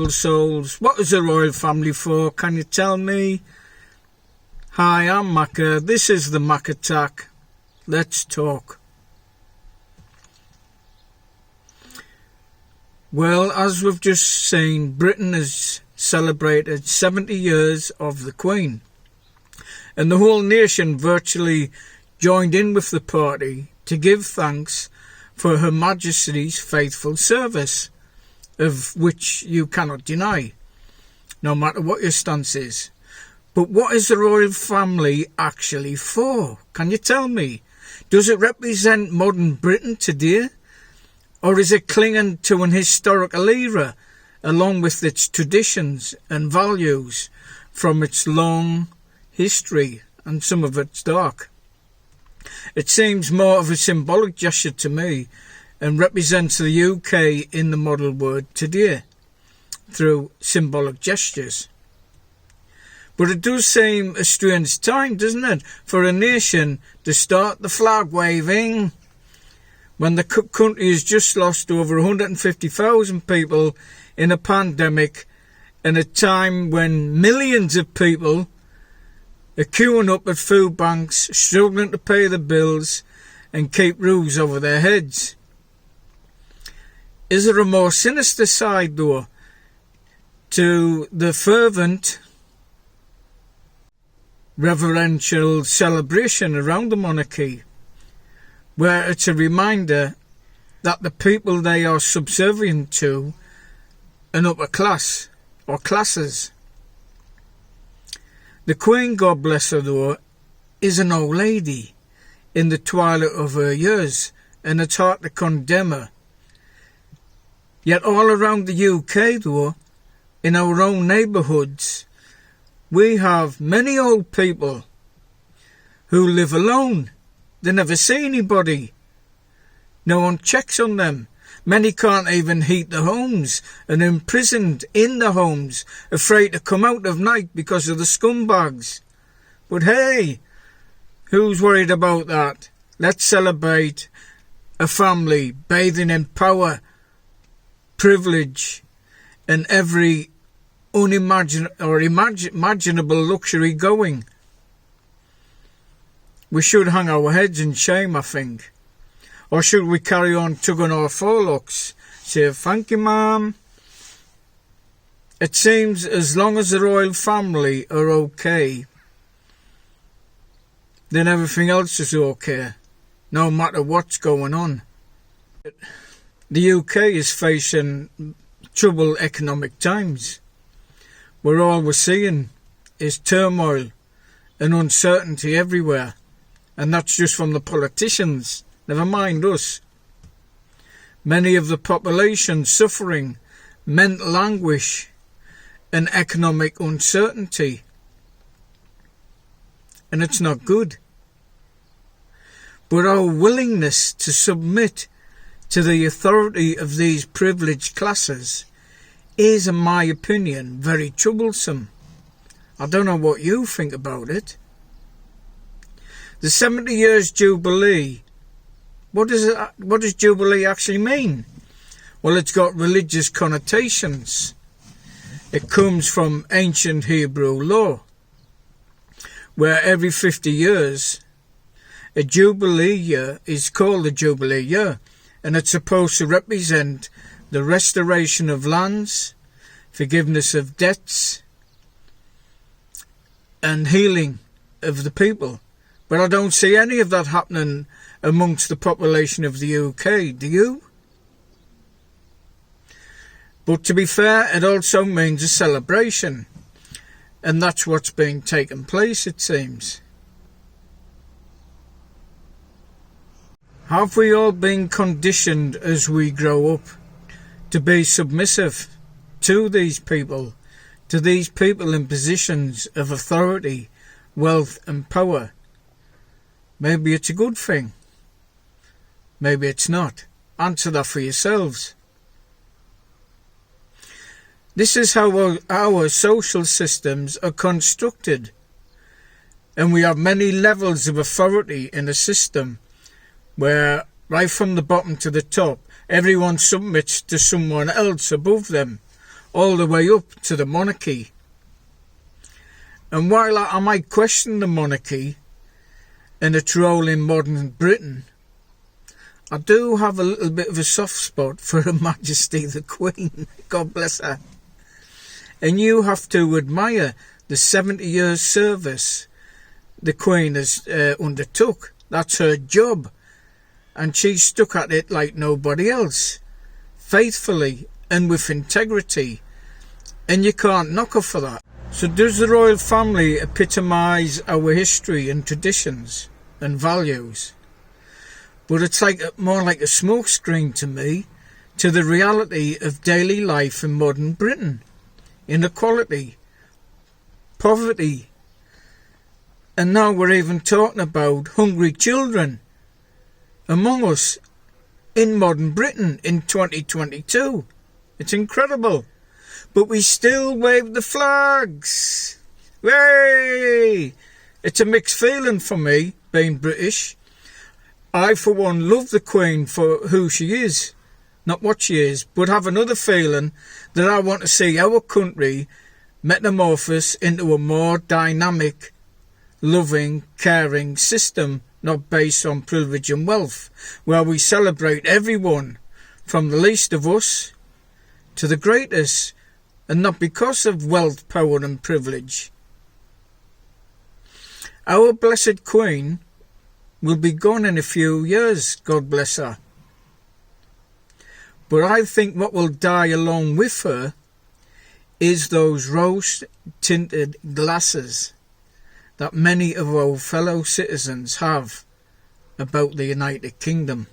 beautiful souls. What is the royal family for? Can you tell me? Hi, I'm Macca. This is the Mac Attack. Let's talk. Well, as we've just seen, Britain has celebrated 70 years of the Queen, and the whole nation virtually joined in with the party to give thanks for Her Majesty's faithful service, of which you cannot deny, no matter what your stance is. But what is the royal family actually for? Can you tell me? Does it represent modern Britain today? Or is it clinging to an historical era, along with its traditions and values from its long history, and some of it's dark? It seems more of a symbolic gesture to me, and represents the UK in the modern world today, through symbolic gestures. But it does seem a strange time, doesn't it, for a nation to start the flag waving when the country has just lost over 150,000 people in a pandemic, and a time when millions of people are queuing up at food banks, struggling to pay the bills and keep roofs over their heads. Is there a more sinister side, though, to the fervent reverential celebration around the monarchy, where it's a reminder that the people they are subservient to, an upper class or classes? The Queen, God bless her though, is an old lady in the twilight of her years, and it's hard to condemn her. Yet all around the UK though, in our own neighbourhoods, we have many old people who live alone. They never see anybody. No one checks on them. Many can't even heat their homes and are imprisoned in the homes, afraid to come out of night because of the scumbags. But hey, who's worried about that? Let's celebrate a family bathing in power, privilege, and every imaginable luxury going. We should hang our heads in shame, I think. Or should we carry on tugging our forelocks? Say, thank you, ma'am. It seems as long as the royal family are okay, then everything else is okay, no matter what's going on. The UK is facing troubled economic times, where all we're seeing is turmoil and uncertainty everywhere, and that's just from the politicians. Never mind us. Many of the population suffering mental anguish and economic uncertainty. And it's not good. But our willingness to submit to the authority of these privileged classes is, in my opinion, very troublesome. I don't know what you think about it. The 70 years Jubilee, what does Jubilee actually mean? Well, it's got religious connotations. It comes from ancient Hebrew law, where every 50 years a Jubilee year is called a Jubilee year, and it's supposed to represent the restoration of lands, forgiveness of debts, and healing of the people. But I don't see any of that happening amongst the population of the UK, do you? But to be fair, it also means a celebration, and that's what's being taken place, it seems. Have we all been conditioned as we grow up to be submissive to these people in positions of authority, wealth and power? Maybe it's a good thing. Maybe it's not. Answer that for yourselves. This is how our social systems are constructed. And we have many levels of authority in a system where, right from the bottom to the top, everyone submits to someone else above them, all the way up to the monarchy. And while I might question the monarchy and its role in modern Britain, I do have a little bit of a soft spot for Her Majesty the Queen. God bless her. And you have to admire the 70 years service the Queen has undertook. That's her job. And she stuck at it like nobody else, faithfully and with integrity. And you can't knock her for that. So does the royal family epitomise our history and traditions and values? But it's more like a smokescreen to me, to the reality of daily life in modern Britain. Inequality, poverty, and now we're even talking about hungry children among us in modern Britain in 2022. It's incredible. But we still wave the flags. Yay! It's a mixed feeling for me, being British. I, for one, love the Queen for who she is, not what she is, but have another feeling that I want to see our country metamorphose into a more dynamic, loving, caring system, not based on privilege and wealth, where we celebrate everyone, from the least of us to the greatest, and not because of wealth, power and privilege. Our blessed Queen will be gone in a few years, God bless her. But I think what will die along with her is those rose-tinted glasses that many of our fellow citizens have about the United Kingdom.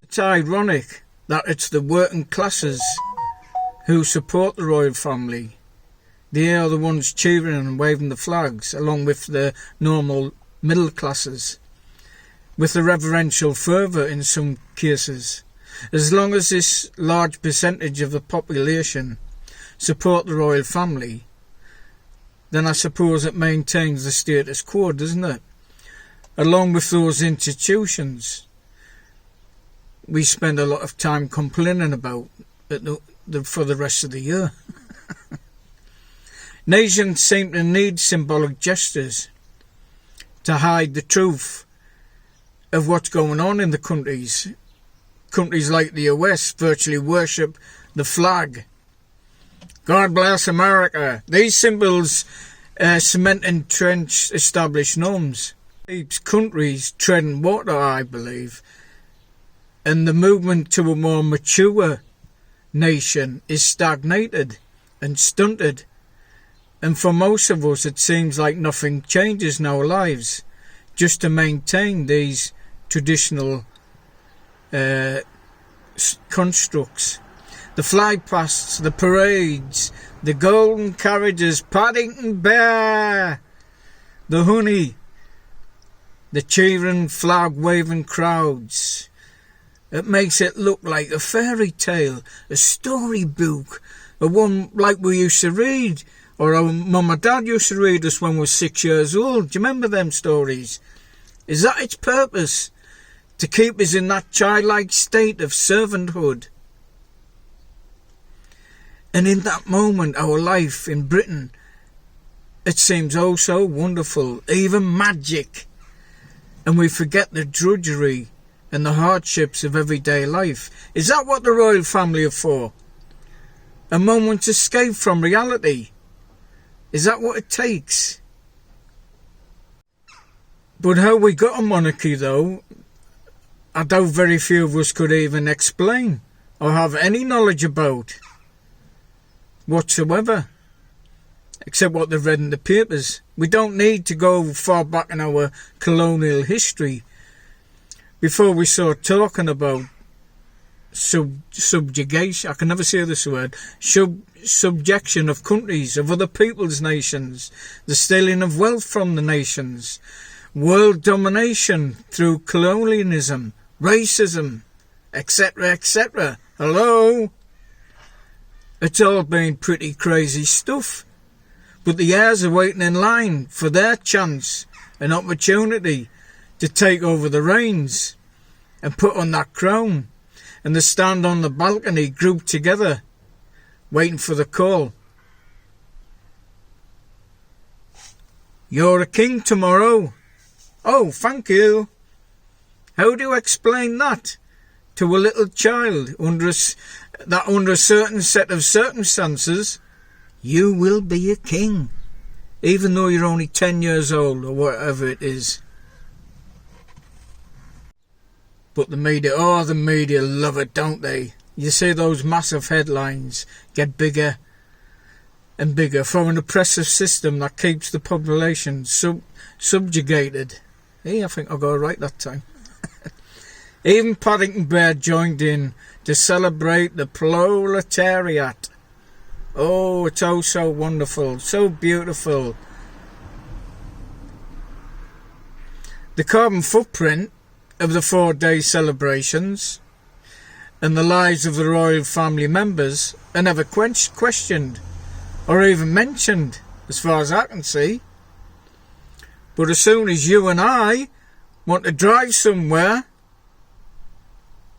It's ironic that it's the working classes who support the royal family. They are the ones cheering and waving the flags, along with the normal middle classes, with a reverential fervour in some cases. As long as this large percentage of the population support the royal family, then I suppose it maintains the status quo, doesn't it? Along with those institutions we spend a lot of time complaining about for the rest of the year. Nations seem to need symbolic gestures to hide the truth of what's going on in the countries. Countries like the US virtually worship the flag. God bless America. These symbols cement entrenched established norms. Keeps countries treading water, I believe. And the movement to a more mature nation is stagnated and stunted. And for most of us, it seems like nothing changes in our lives just to maintain these traditional constructs. The flag pasts, the parades, the golden carriages, Paddington Bear, the honey, the cheering, flag-waving crowds. It makes it look like a fairy tale, a storybook, a one like we used to read, or our mum and dad used to read us when we were 6 years old. Do you remember them stories? Is that its purpose? To keep us in that childlike state of servanthood? And in that moment, our life in Britain, it seems oh so wonderful, even magic. And we forget the drudgery and the hardships of everyday life. Is that what the royal family are for? A moment's escape from reality? Is that what it takes? But how we got a monarchy, though, I doubt very few of us could even explain or have any knowledge about whatsoever, except what they've read in the papers. We don't need to go far back in our colonial history before we start talking about subjugation. I can never say this word. Subjection of countries, of other people's nations, the stealing of wealth from the nations, world domination through colonialism, racism, etc., etc. Hello? It's all been pretty crazy stuff. But the heirs are waiting in line for their chance and opportunity to take over the reins and put on that crown. and they stand on the balcony grouped together, waiting for the call. "You're a king tomorrow." "Oh, thank you." How do you explain that to a little child under a certain set of circumstances, you will be a king, even though you're only 10 years old or whatever it is? But the media love it, don't they? You see those massive headlines get bigger and bigger for an oppressive system that keeps the population subjugated. Hey, I think I got it right that time. Even Paddington Bear joined in to celebrate the proletariat. Oh, it's oh so wonderful, so beautiful. The carbon footprint of the 4-day celebrations and the lives of the royal family members are never questioned or even mentioned, as far as I can see. But as soon as you and I want to drive somewhere,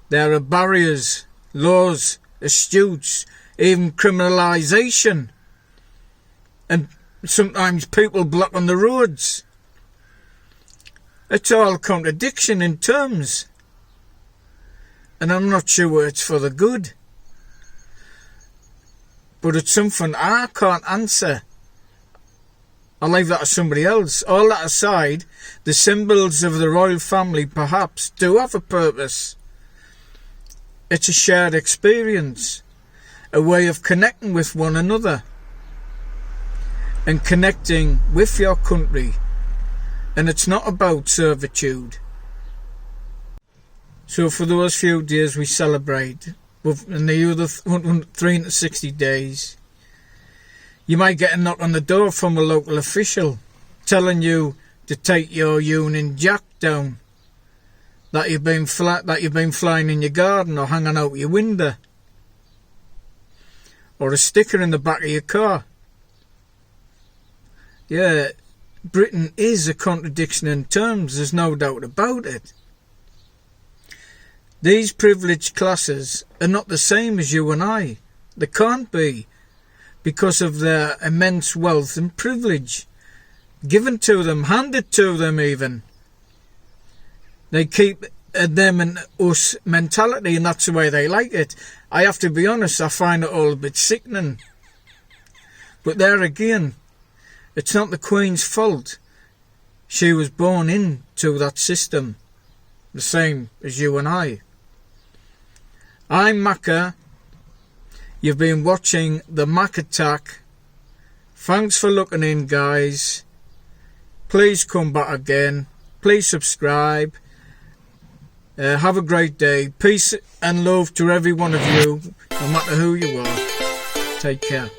there are barriers, laws, astutes, even criminalisation, and sometimes people blocking the roads. It's all contradiction in terms, and I'm not sure it's for the good. But it's something I can't answer. I'll leave that to somebody else. All that aside, the symbols of the royal family perhaps do have a purpose. It's a shared experience, a way of connecting with one another and connecting with your country. And it's not about servitude. So for those few days we celebrate, and the other 360 days, you might get a knock on the door from a local official telling you to take your Union Jack down, that you've been flying in your garden or hanging out your window, or a sticker in the back of your car. Yeah, Britain is a contradiction in terms, there's no doubt about it. These privileged classes are not the same as you and I. They can't be, because of their immense wealth and privilege given to them, handed to them even. They keep them and us mentality, and that's the way they like it. I have to be honest, I find it all a bit sickening. But there again, it's not the Queen's fault. She was born into that system, the same as you and I. I'm Macca. You've been watching the Mac Attack. Thanks for looking in, guys. Please come back again. Please subscribe. Have a great day. Peace and love to every one of you, no matter who you are. Take care.